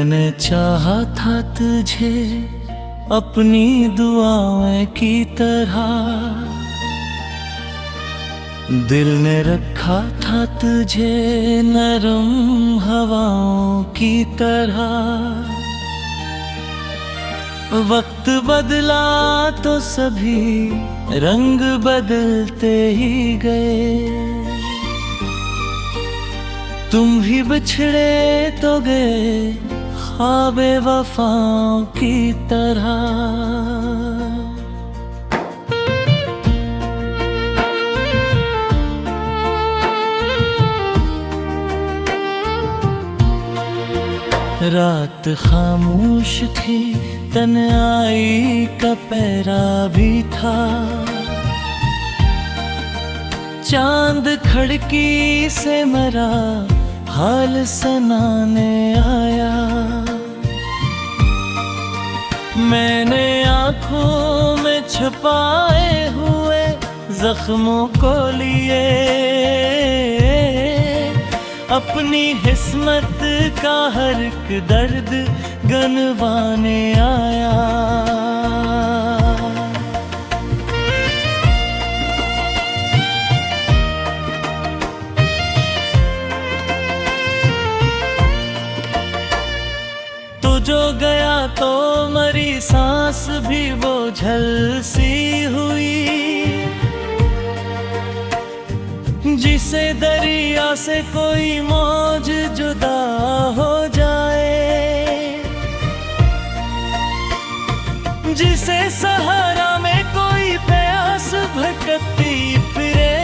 मैंने चाहा था तुझे अपनी दुआओं की तरह, दिल ने रखा था तुझे नरम हवाओं की तरह। वक्त बदला तो सभी रंग बदलते ही गए, तुम भी बिछड़े तो गए ख्वाबे वफाओं की तरह। रात खामोश थी, तन्हाई का पहरा भी था, चांद खिड़की से मेरा हाल सुनाने आया। मैंने आंखों में छुपाए हुए जख्मों को लिए, अपनी किस्मत का हर एक दर्द गनवाने आया। तो जो गया तो मरी सांस भी बोझल सी हुई, जिसे दरिया से कोई मौज जुदा हो जाए, जिसे सहारा में कोई प्यास भटकती फिरे,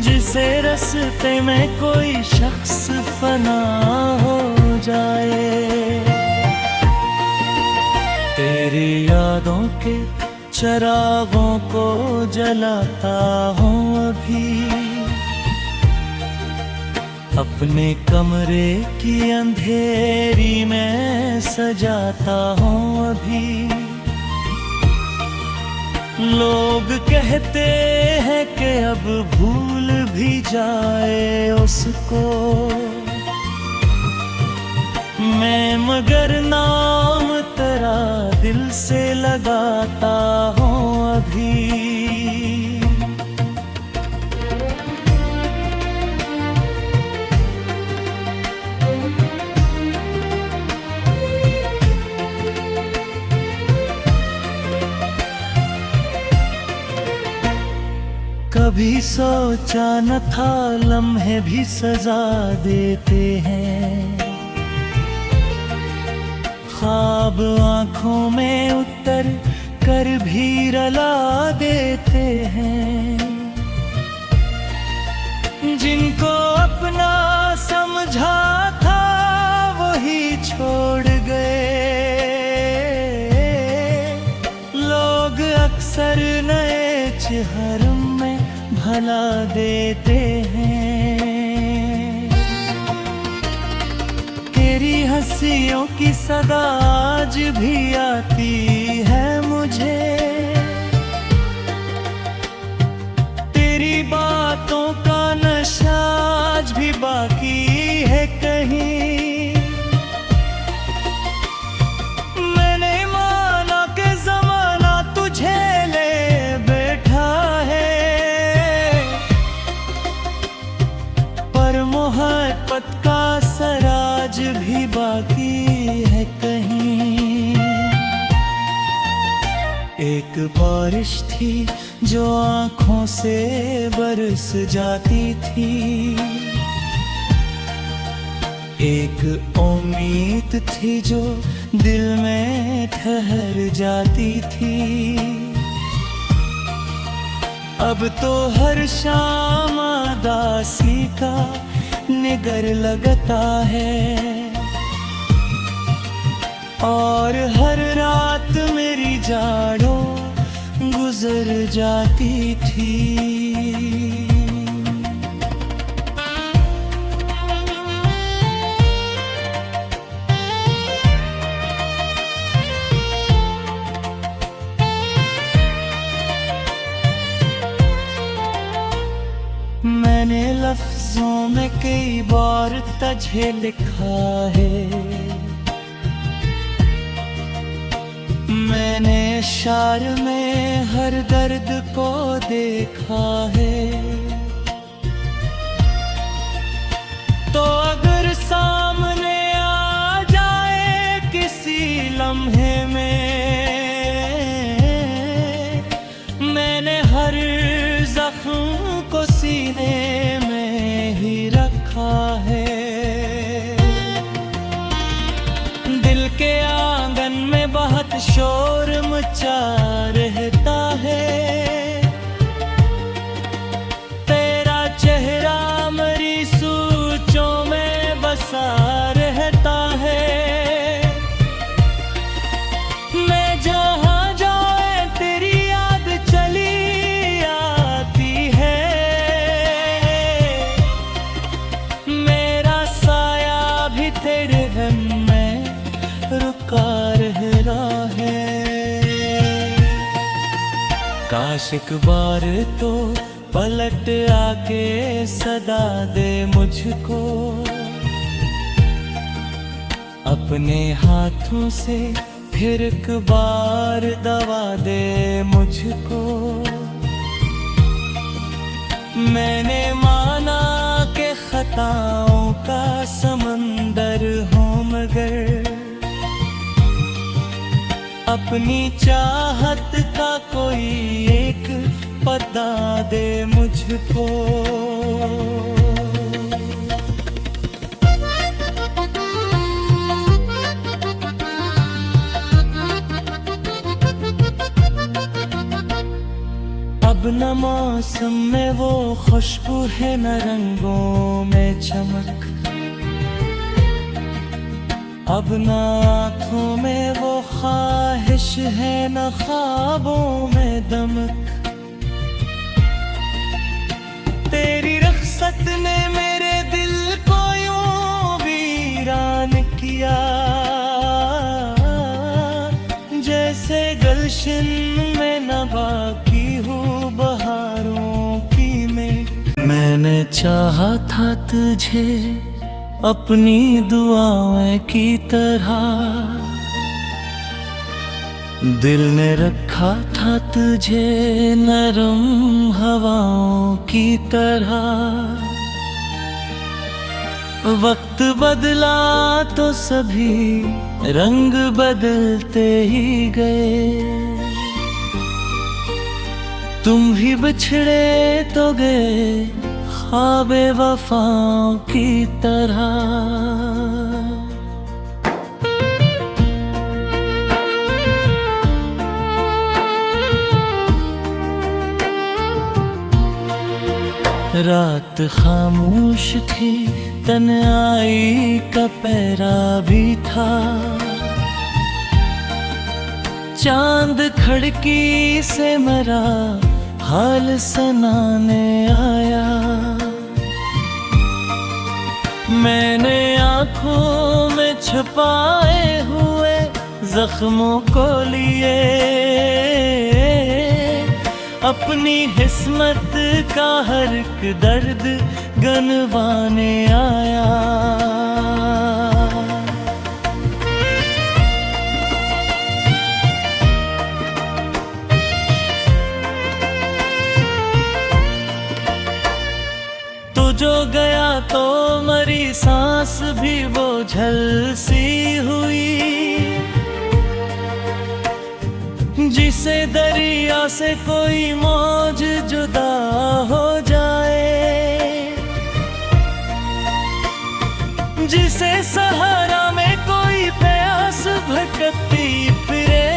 जिसे रास्ते में कोई शख्स फना हो जाए। तेरी यादों के चरागों को जलाता हूँ अभी, अपने कमरे की अंधेरी में सजाता हूँ अभी। लोग कहते हैं कि अब भूल भी जाए उसको, मैं मगर नाम तेरा दिल से लगाता हूँ अभी। कभी सोचा न था लम्हे भी सजा देते हैं, ख्वाब आँखों में उतर कर भी रुला देते हैं। जिनको अपना समझा था वही छोड़ गए, लोग अक्सर नए चेहरों में भला देते हैं। तेरी हंसियों की सदा आज भी आती है मुझे, तेरी बातों का नशा आज भी बाकी है कहीं। मैंने माना कि ज़माना तुझे ले बैठा है, पर मोहब्बत का सराज भी बाकी है कहीं। एक बारिश थी जो आँखों से बरस जाती थी, एक उम्मीद थी जो दिल में ठहर जाती थी। अब तो हर शाम उदासी का निगर लगता है, और हर रात मेरी जाड़ों गुजर जाती थी। मैंने लफ्जों में कई बार तुझे लिखा है, मैंने शार में हर दर्द को देखा है। तो अगर सामने आ जाए किसी लम्हे में, मैंने हर जख्म को सीने में ही रखा है। दिल के आंगन में बहुत शोर मचा रहता है, तेरा चेहरा मेरी सोचों में बसा रहता है। मैं जहाँ जाए तेरी याद चली आती है, मेरा साया भी तेरे गम में रुका रहना है। काश एक बार तो पलट आके सदा दे मुझको, अपने हाथों से फिर एक बार दवा दे मुझको। मैंने माना कि खताओं का समंदर हूँ, मगर अपनी चाहत का कोई एक पता दे मुझको। अब न मौसम में वो खुशबू है, न रंगों में चमक, अब न आँखों में वो ख्वाहिश है, न ख्वाबों में दमक। तेरी रख्सत ने मेरे दिल को यूं वीरान किया, जैसे गुलशन में न बाकी हूँ बहारों की मैं। मैंने चाहा था तुझे अपनी दुआओं की तरह, दिल ने रखा था तुझे नरम हवाओं की तरह। वक्त बदला तो सभी रंग बदलते ही गए, तुम भी बिछड़े तो गए ख्वाबे वफाओं की तरह। रात खामोश थी, तन्हाई का पहरा भी था, चांद खिड़की से मेरा हाल सुनाने आया। मैंने आँखों में छुपाए हुए जख्मों को लिए, अपनी किस्मत का हर एक दर्द गनवाने आया। तो जो गया तो मरी सांस भी बोझल सी हुई, जिसे दरिया से कोई मौज जुदा हो जाए, जिसे सहारा में कोई प्यास भटकती फिरे,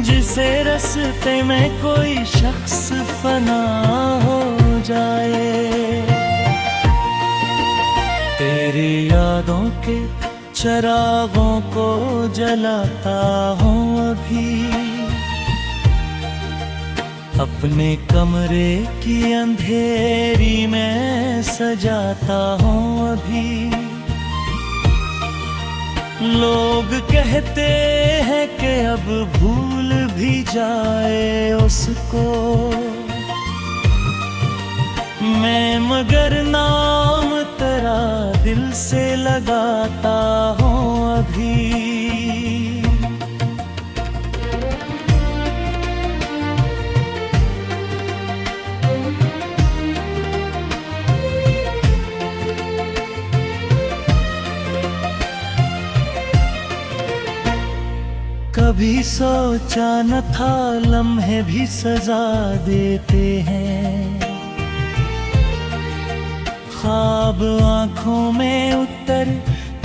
जिसे रास्ते में कोई शख्स फना हो जाए। तेरी यादों के चरागों को जलाता हूँ अभी, अपने कमरे की अंधेरी में सजाता हूँ अभी। लोग कहते हैं कि अब भूल भी जाए उसको, मैं मगर नाम तेरा दिल से लगाता हूँ अभी। कभी सोचा न था लम्हे भी सजा देते हैं, ख्वाब आंखों में उतर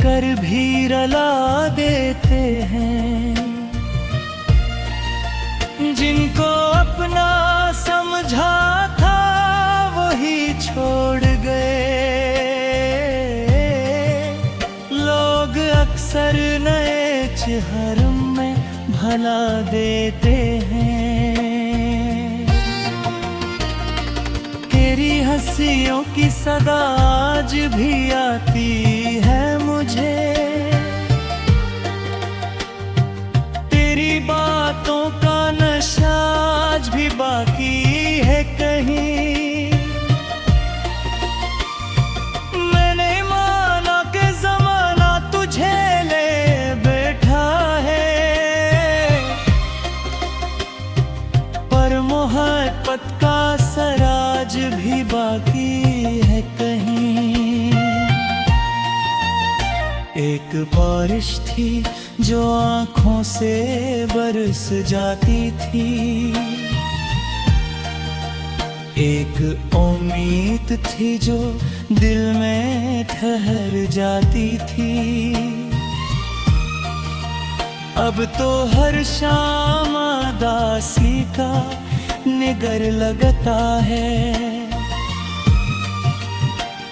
कर भी रुला देते हैं। जिनको अपना समझा था वही छोड़ गए, लोग अक्सर नए चेहरों में भला देते हैं। तेरी हंसियों की सदा आज भी आती है मुझे, तेरी बातों का नशा आज भी बाकी है कहीं। मैंने माना कि ज़माना तुझे ले बैठा है, पर मोहब्बत का सराज भी बाकी है कहीं। एक बारिश थी जो आँखों से बरस जाती थी, एक उम्मीद थी जो दिल में ठहर जाती थी। अब तो हर शाम उदासी का निगर लगता है,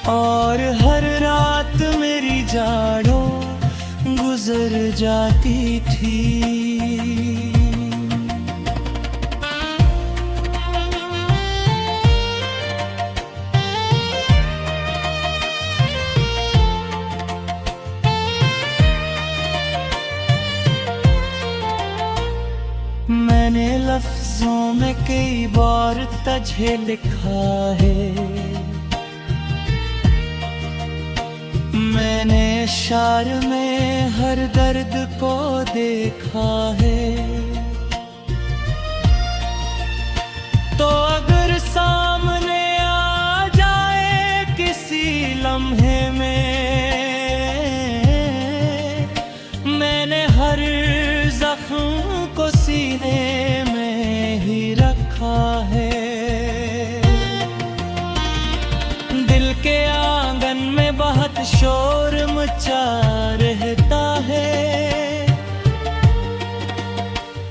और हर रात मेरी जाड़ों गुजर जाती थी। मैंने लफ्जों में कई बार तुझे लिखा है, मैंने इशार में हर दर्द को देखा है। तो अगर सामने आ जाए किसी लम्हे में, मैंने हर जख्म को सीने में ही रखा है। दिल के आंगन में बहुत शोर मचा रहता है,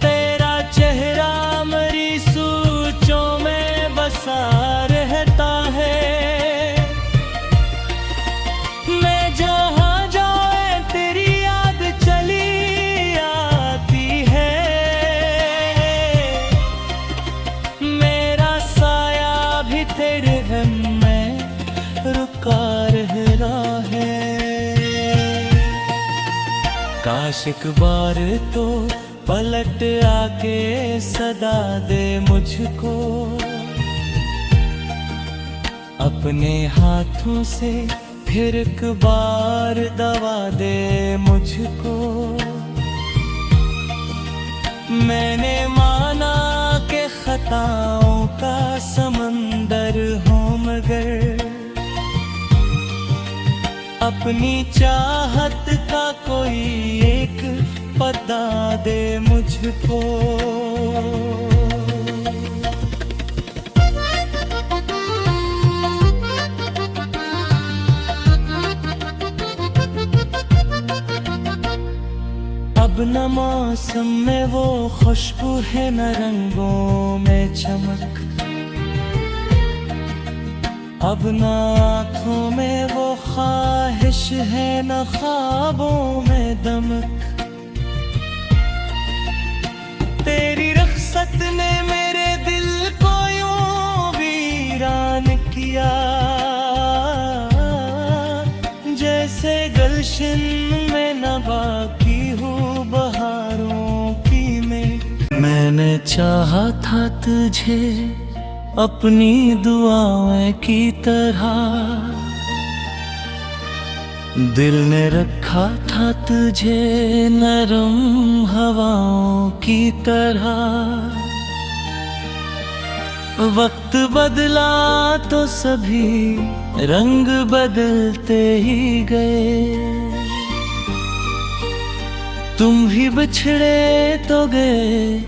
तेरा चेहरा मेरी सोचों में बसा रहता है। मैं जहाँ जाए तेरी याद चली आती है, मेरा साया भी तेरे गम में रुका रहना है। काश एक बार तो पलट आके सदा दे मुझको, अपने हाथों से फिर एक बार दवा दे मुझको। मैंने माना कि खताओं का समंदर हूँ, मगर अपनी चाहत का कोई एक पता दे मुझको। अब न मौसम में वो खुशबू है न रंगों में चमक, अब न आँखों में वो ख्वाहिश है न ख्वाबों में दमक। तेरी रख्सत ने मेरे दिल को यूं वीरान किया, जैसे गुलशन में न बाकी हूँ बहारों की मैं। मैंने चाहा था तुझे अपनी दुआओं की तरह। दिल ने रखा था तुझे नरम हवाओं की तरह। वक्त बदला तो सभी रंग बदलते ही गए। तुम भी बिछड़े तो गए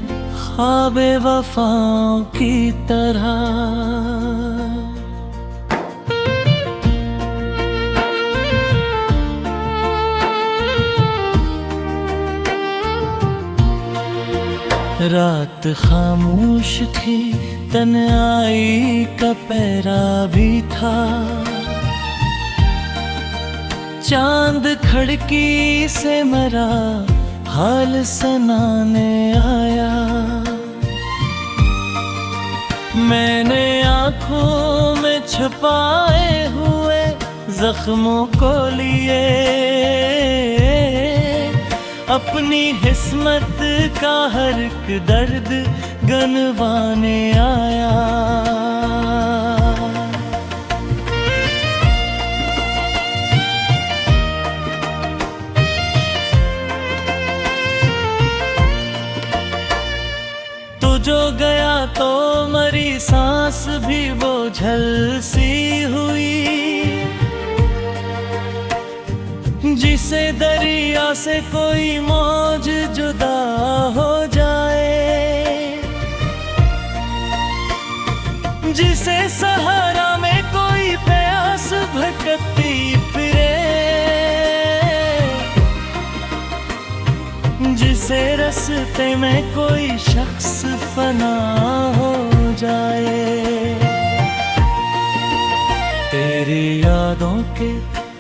ख्वाबे वफाओं की तरह। रात खामोश थी, तन्हाई का पहरा भी था। चांद खिड़की से मेरा हाल सुनाने आया। मैंने आँखों में छुपाए हुए जख्मों को लिए, अपनी किस्मत का हर एक दर्द गनवाने आया। तो जो गया तो मरी सांस भी बोझल सी हुई। जिसे दरिया से कोई मौज जुदा हो जाए, जिसे सहारा में कोई प्यास भटकती फिरे, जिसे रास्ते में कोई शख्स फना हो जाए। तेरी यादों के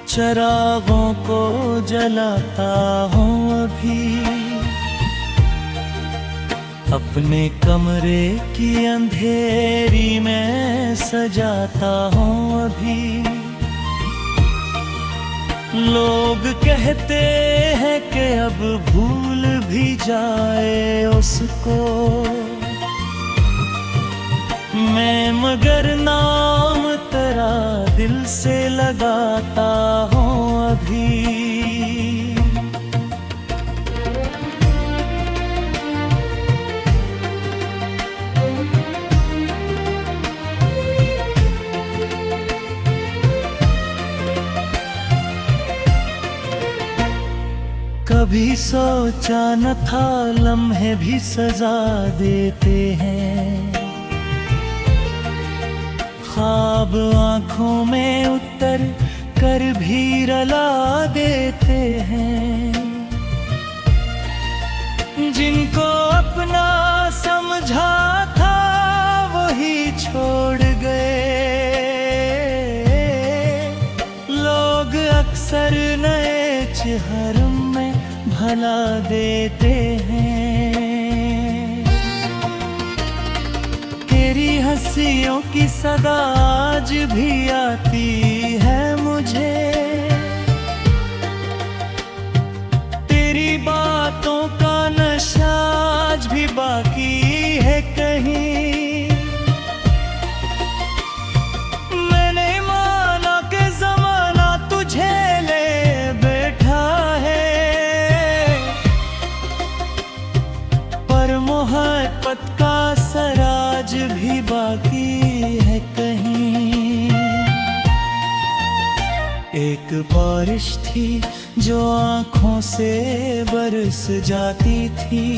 चरागों को जलाता हूँ अभी, अपने कमरे की अंधेरी में सजाता हूँ अभी। लोग कहते हैं कि अब भूल भी जाए उसको, मैं मगर नाम तेरा दिल से लगाता हूँ अभी। कभी सोचा न था लम्हे भी सजा देते हैं, ख्वाब आँखों में उतर कर भी रुला देते हैं। जिनको अपना समझा था वही छोड़ गए। लोग अक्सर नए चेहरों में भला देते हैं। तेरी हंसियों की सदा आज भी आती है मुझे, तेरी बातों का नशा आज भी बाकी है कहीं। मैंने माना कि ज़माना तुझे ले बैठा है, पर मोहब्बत का सराज भी बाकी है कहीं। एक बारिश थी जो आँखों से बरस जाती थी,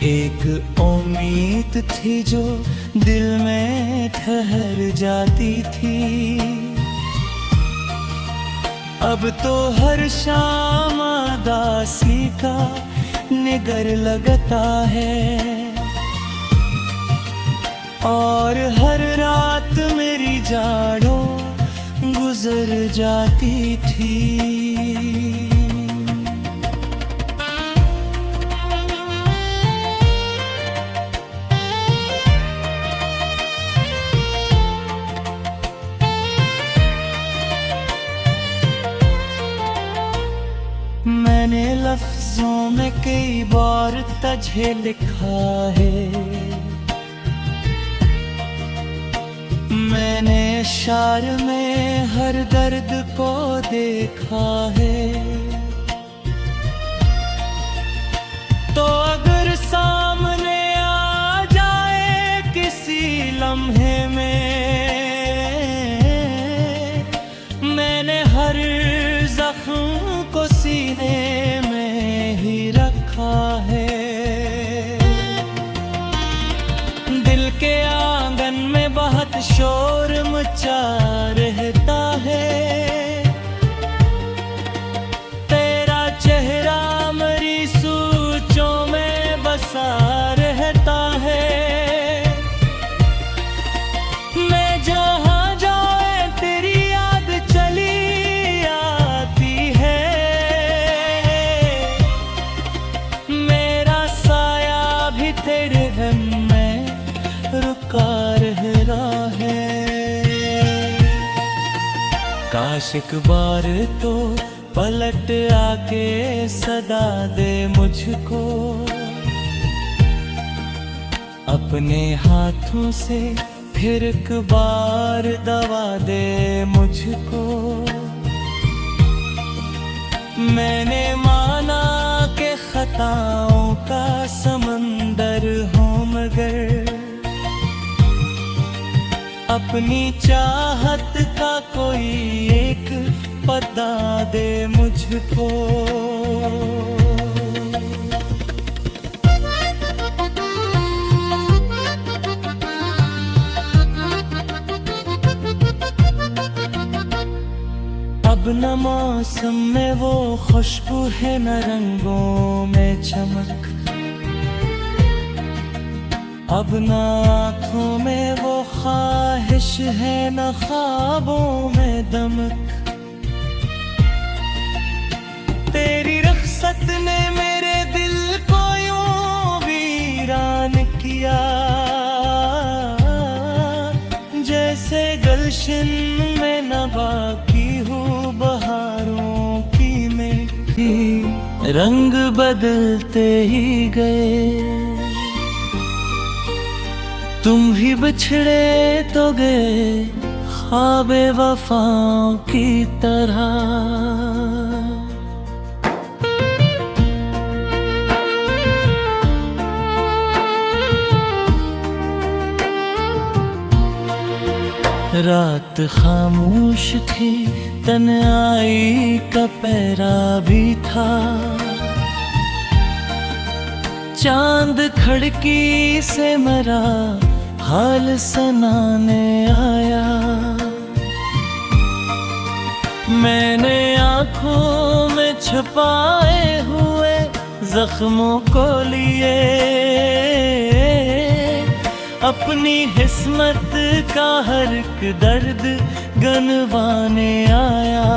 एक उम्मीद थी जो दिल में ठहर जाती थी। अब तो हर शाम उदासी का निगर लगता है, और हर रात मेरी जाड़ों गुजर जाती थी। मैंने लफ्जों में कई बार तुझे लिखा है, शार में हर दर्द को देखा है, तो अगर सामने आ जाए किसी लम्हे में, मैंने हर जख्म को सीने में ही रखा है। दिल के आंगन में बहुत शोर मचा रहता है, तेरा चेहरा मेरी सोचों में बसा रहता है। मैं जहाँ जाए तेरी याद चली आती है, मेरा साया भी तेरे गम में रुका रह रहा है। काश एक बार तो पलट आके सदा दे मुझको, अपने हाथों से फिर एक बार दवा दे मुझको। मैंने माना कि खताओं का समंदर हूँ, मगर अपनी चाहत का कोई एक पता दे मुझको। अब न मौसम में वो खुशबू है, न रंगों में चमक, अब न आँखों में वो ख्वाहिश है, न ख्वाबों में दमक। तेरी रुखसत ने मेरे दिल को यूं वीरान किया, जैसे गलशन में न बाकी हूँ बहारों की मिट्टी। रंग बदलते ही गए, तुम भी बिछड़े तो गए ख्वाबे वफाओं की तरह। रात खामोश थी, तन्हाई का पहरा भी था, चांद खिड़की से मेरा हाल सुनाने आया। मैंने आँखों में छुपाए हुए जख्मों को लिए, अपनी किस्मत का हर एक दर्द गनवाने आया।